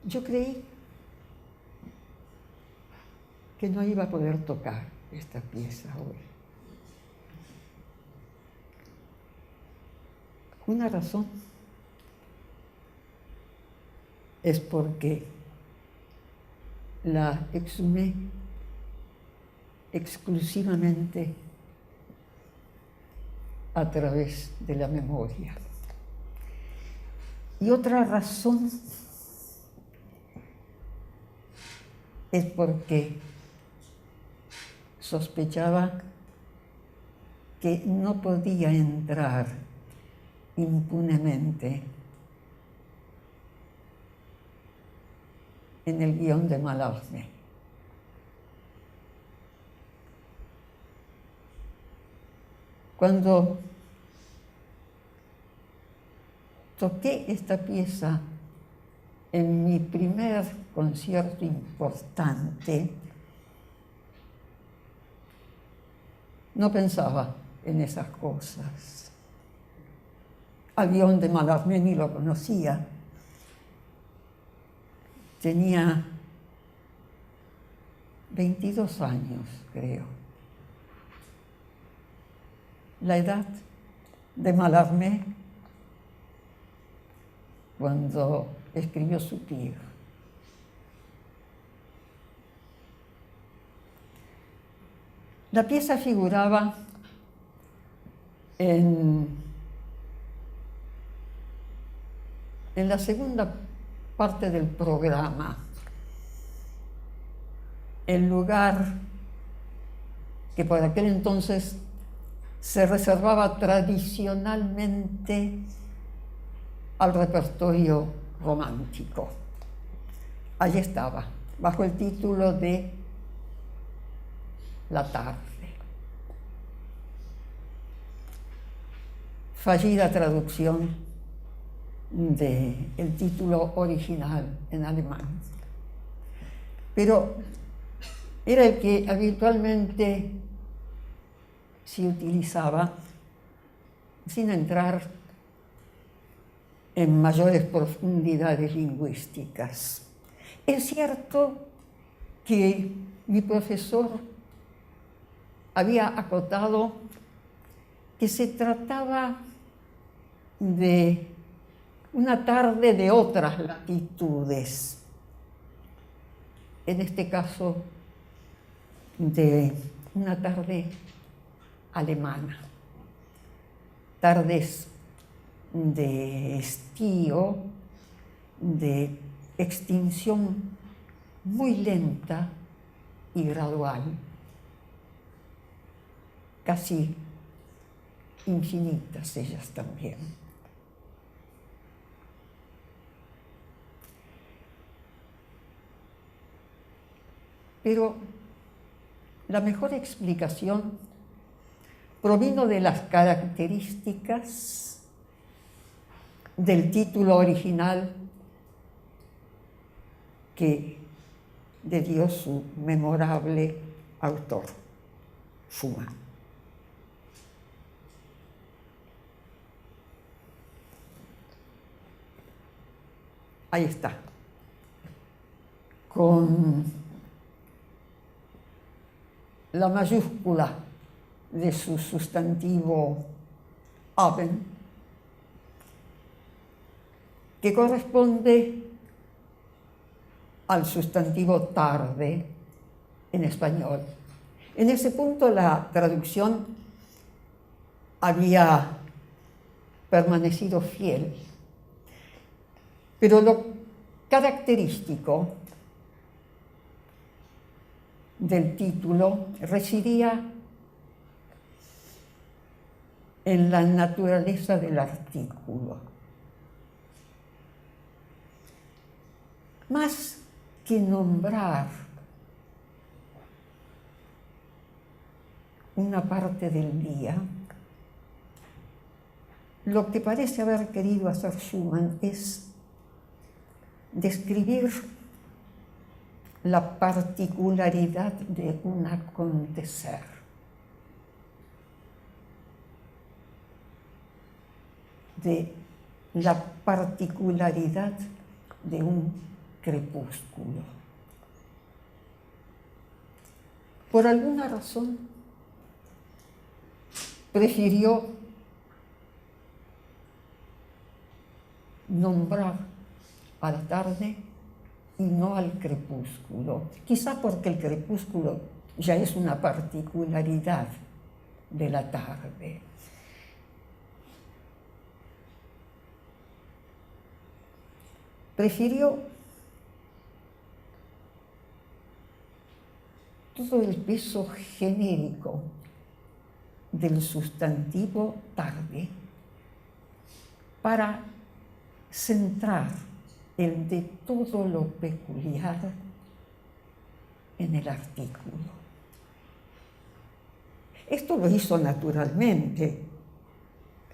Yo creí que no iba a poder tocar esta pieza hoy. Una razón es porque la exhumé exclusivamente a través de la memoria. Y otra razón es porque sospechaba que no podía entrar impunemente en el guión de Mallarmé. Cuando toqué esta pieza en mi primer concierto importante, no pensaba en esas cosas. Al guión de Mallarmé ni lo conocía. Tenía 22 años, creo. La edad de Mallarmé cuando escribió Soupir. La pieza figuraba en la segunda parte del programa, el lugar que por aquel entonces se reservaba tradicionalmente al repertorio romántico. Allí estaba, bajo el título de La tarde. Fallida traducción del título original en alemán. Pero era el que habitualmente se utilizaba sin entrar en mayores profundidades lingüísticas. Es cierto que mi profesor había acotado que se trataba de una tarde de otras latitudes, en este caso de una tarde alemana, tardes de estío, de extinción muy lenta y gradual, casi infinitas ellas también. Pero la mejor explicación provino de las características del título original que le dio su memorable autor, Schumann. Ahí está, con la mayúscula de su sustantivo Abend, que corresponde al sustantivo tarde en español. En ese punto la traducción había permanecido fiel, pero lo característico del título residía en la naturaleza del artículo. Más que nombrar una parte del día, lo que parece haber querido hacer Schumann es describir la particularidad de un acontecer. de la particularidad de un crepúsculo. Por alguna razón, prefirió nombrar a la tarde y no al crepúsculo. Quizá porque el crepúsculo ya es una particularidad de la tarde. Prefirió todo el peso genérico del sustantivo tarde para centrar el de todo lo peculiar en el artículo. Esto lo hizo naturalmente,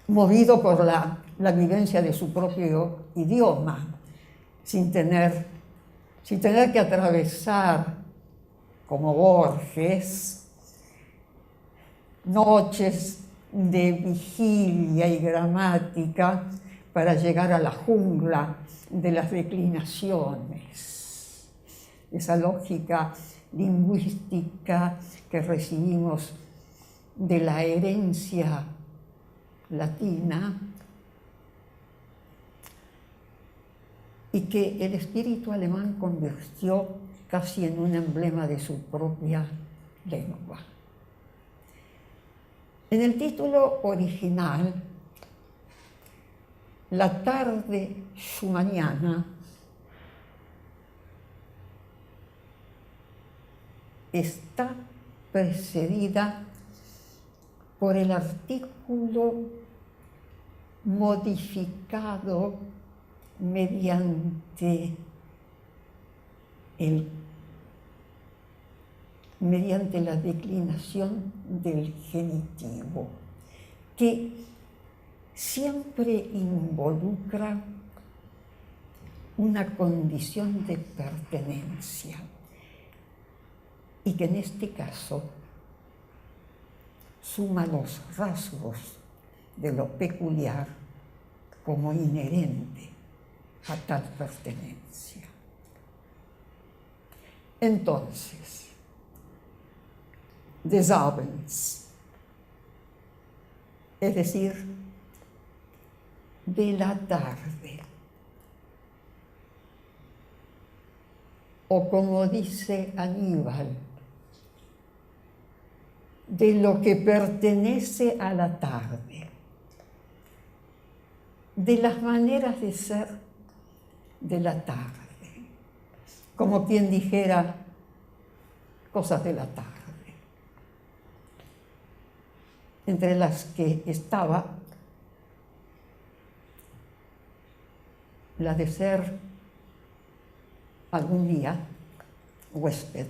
movido por la vivencia de su propio idioma, sin tener que atravesar, como Borges, noches de vigilia y gramática para llegar a la jungla de las declinaciones. Esa lógica lingüística que recibimos de la herencia latina y que el espíritu alemán convirtió casi en un emblema de su propia lengua. En el título original, La tarde schumanniana está precedida por el artículo modificado mediante la declinación del genitivo, que siempre involucra una condición de pertenencia y que en este caso suma los rasgos de lo peculiar como inherente a tal pertenencia. Entonces, des Abends, es decir, de la tarde, o como dice Aníbal, de lo que pertenece a la tarde, de las maneras de ser de la tarde, como quien dijera cosas de la tarde, entre las que estaba la de ser algún día huésped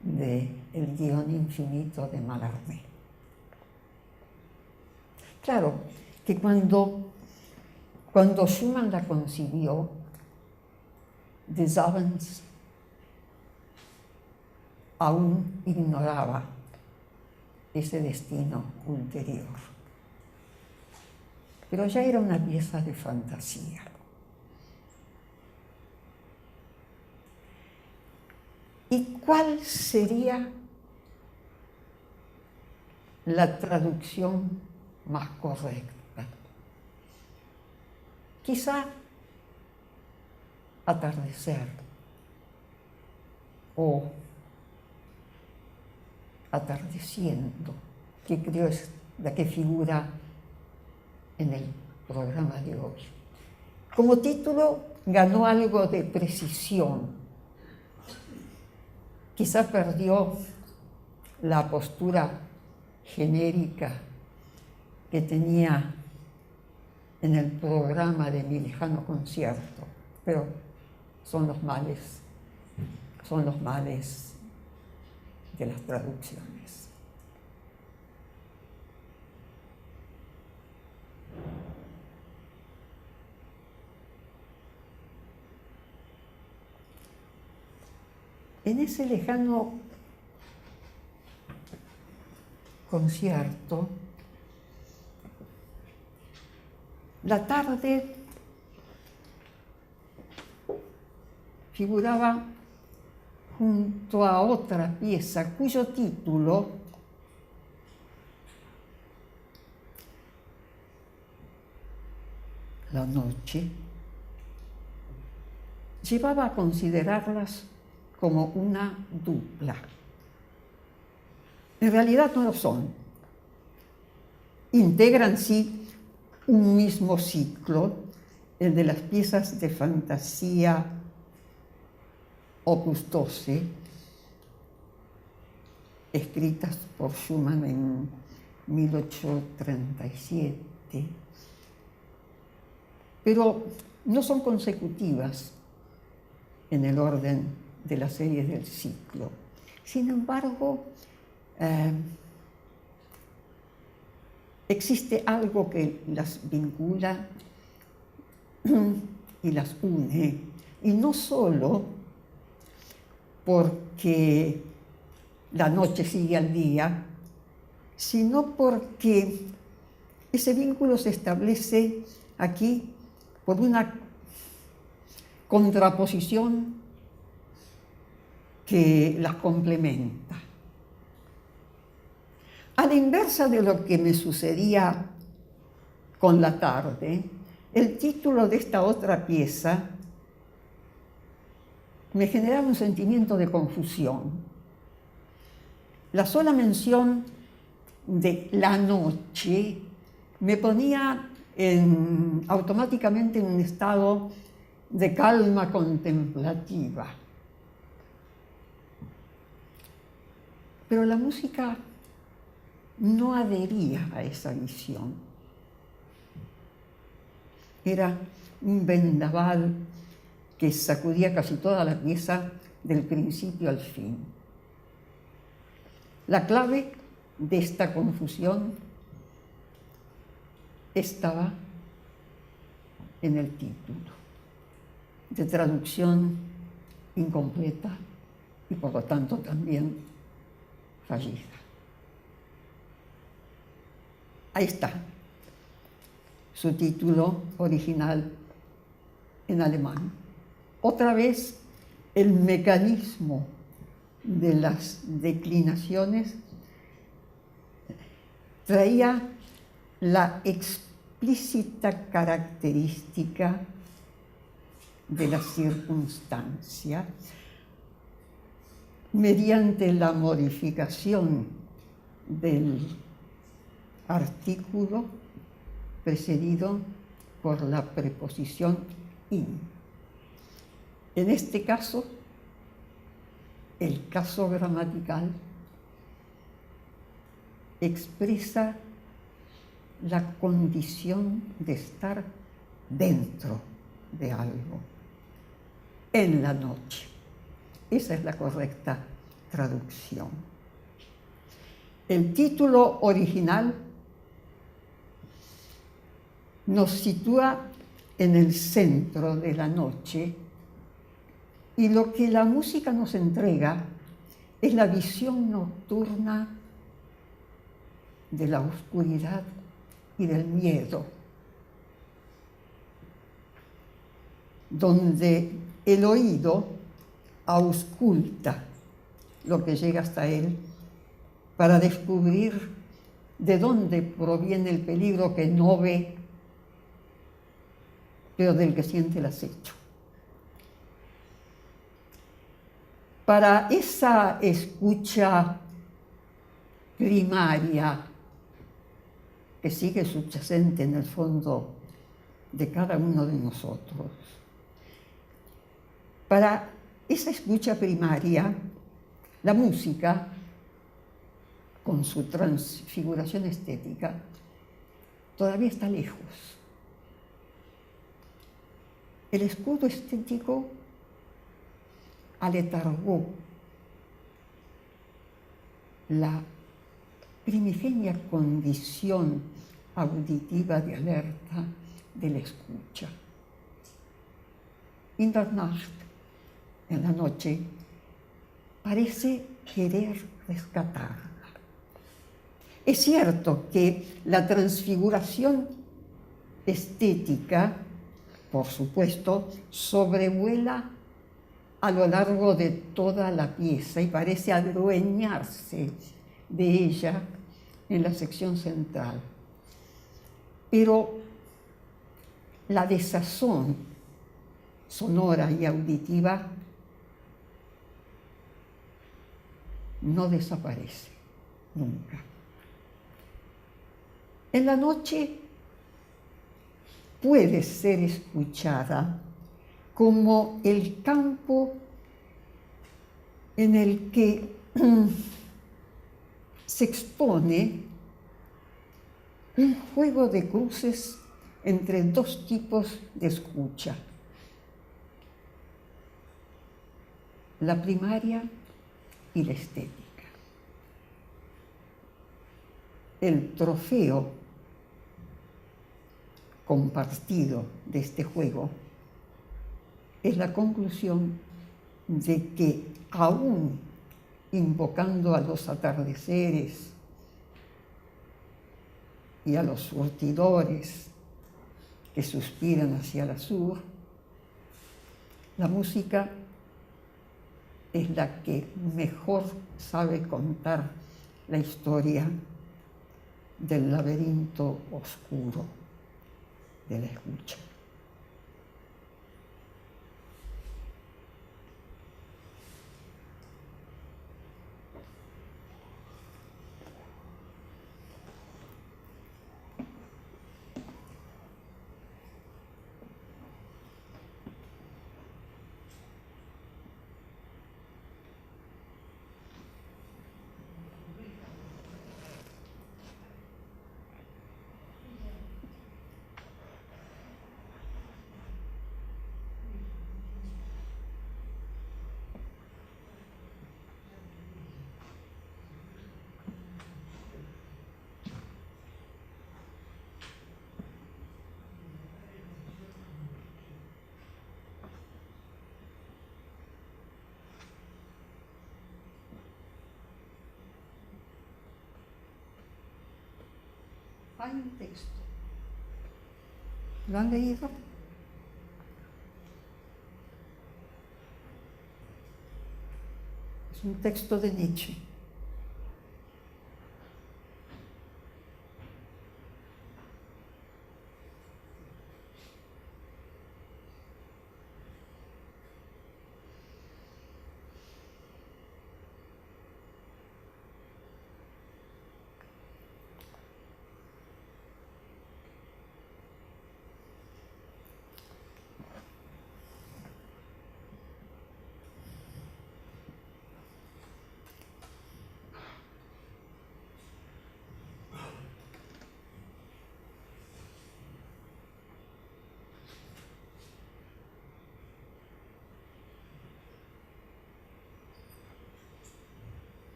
de El guión infinito de Mallarmé. Claro que cuando Schumann la concibió, des Abends aún ignoraba ese destino ulterior. Pero ya era una pieza de fantasía. ¿Y cuál sería la traducción más correcta? Quizá atardecer o atardeciendo, que creo es la que figura en el programa de hoy. Como título ganó algo de precisión. Quizá perdió la postura genérica que tenía en el programa de Mi lejano concierto, pero son los males de las traducciones. En ese lejano concierto La tarde figuraba junto a otra pieza cuyo título La noche llevaba a considerarlas como una dupla. En realidad no lo son. Integran sí un mismo ciclo, el de las piezas de fantasía Opus 12, escritas por Schumann en 1837, pero no son consecutivas en el orden de las series del ciclo. Sin embargo, existe algo que las vincula y las une, y no solo porque la noche sigue al día, sino porque ese vínculo se establece aquí por una contraposición que las complementa. A la inversa de lo que me sucedía con la tarde, el título de esta otra pieza me generaba un sentimiento de confusión. La sola mención de la noche me ponía automáticamente en un estado de calma contemplativa. Pero la música no adhería a esa visión. Era un vendaval que sacudía casi toda la pieza del principio al fin. La clave de esta confusión estaba en el título, de traducción incompleta y por lo tanto también fallida. Ahí está, su título original en alemán. Otra vez, el mecanismo de las declinaciones traía la explícita característica de la circunstancia mediante la modificación del artículo precedido por la preposición in. En este caso, el caso gramatical expresa la condición de estar dentro de algo, en la noche. Esa es la correcta traducción. El título original nos sitúa en el centro de la noche y lo que la música nos entrega es la visión nocturna de la oscuridad y del miedo, donde el oído ausculta lo que llega hasta él para descubrir de dónde proviene el peligro que no ve, pero del que siente el acecho. Para esa escucha primaria que sigue subyacente en el fondo de cada uno de nosotros, para esa escucha primaria, la música, con su transfiguración estética, todavía está lejos. El escudo estético aletargó la primigenia condición auditiva de alerta de la escucha. In der Nacht, en la noche, parece querer rescatarla. Es cierto que la transfiguración estética, por supuesto, sobrevuela a lo largo de toda la pieza y parece adueñarse de ella en la sección central. Pero la desazón sonora y auditiva no desaparece nunca. En la noche puede ser escuchada como el campo en el que se expone un juego de cruces entre dos tipos de escucha. La primaria y la estética. El trofeo compartido de este juego es la conclusión de que aún invocando a los atardeceres y a los surtidores que suspiran hacia el sur, la música es la que mejor sabe contar la historia del laberinto oscuro de la escucha. Hay un texto. ¿Lo han leído? Es un texto de Nietzsche.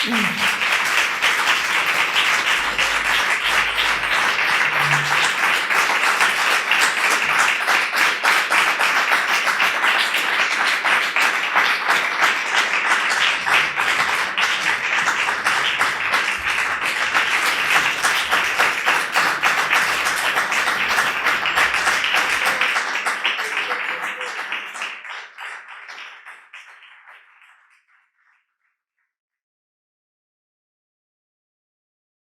Mm.